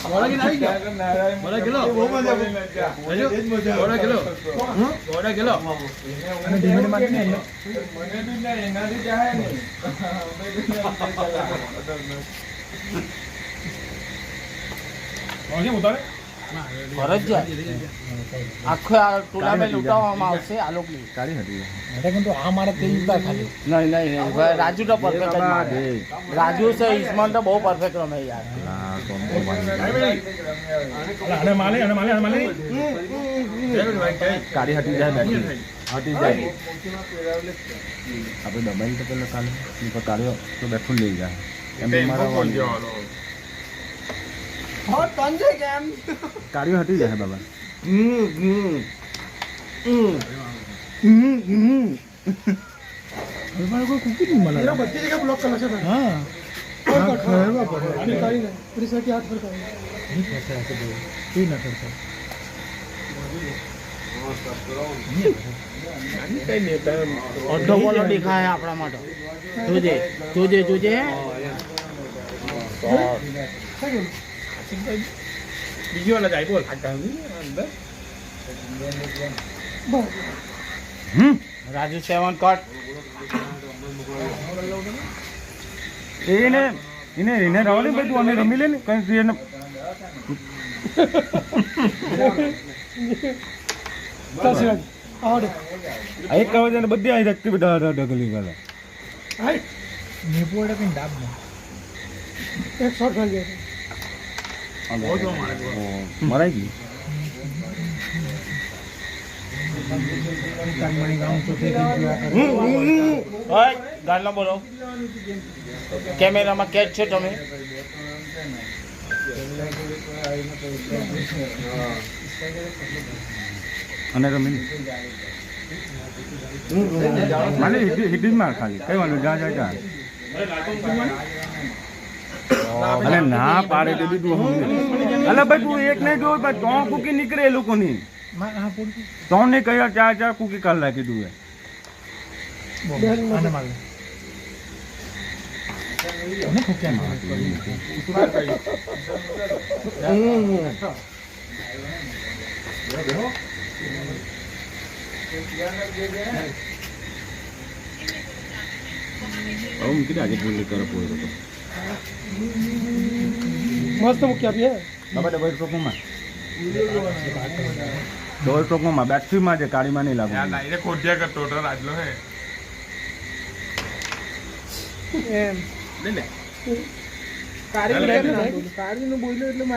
બોડા kilo આવી ગયો બોડા kilo બહુ મજા બોડા કિલો બોડા કિલો અને ધીમે માં ને મને બી ના એનાથી ચાહે નહીં ઓકે ઉતારે ફરજિયાત આખો ટુર્નામેન્ટ ઉઠાવવામાં આવશે આ લોકોની કાઢી હતી એટલે কিন্তু અમારે તે ઉતાર ખાલી નહીં રાજુ તો પરફેક્ટ જ મારે રાજુ છે ઈસ્માન તો બહુ પરફેક્ટ રમે યાર હા અને માલે કાઢી હટી જાય બેઠી હટી જાય આપણે દબાઈ તો પેલા કાલે કાઢ્યો તો બેઠું લઈ જાય એમ મારા હોટ પંજે કેમ કાઢ્યો હટી જાય બાબા કોઈ કુકી નહીં મળે બધી જગ્યા બ્લોક કરેલો છે હા અડધો બોલો દેખાય આપણા માટે જોજે બીજી વાર જાય બોલ અંદર રાજુ 7 કટ એને રહો ને ભાઈ તું અમે રમી લે ને કઈ એને એક કહે છે બધી આવી શકતી બધા ઢગલી ગયેલા મરાઈ ગઈ ગાડલા બોલો કેમેરામાં કેચ છે તમે અને રમી મને હિટી માર ખાલી કઈ વાંધો જા અરે ના પાડે તો દીધું અલે ભાઈ તું એક નહીં જોયું ભાઈ 3 કુકી નીકળે એ લોકોની 3 ને કયા 4 કુકી કાઢ નાખી તું મસ્ત મૂકી આપીએ ડબલ સ્ટ્રોકમાં બેટરીમાં છે કાળીમાં નહીં લાગે ડાયરેક્ટ ખોટ્યા કરતો હતો રાજલો હે એમ કારીનું બોલ્યો એટલે મારી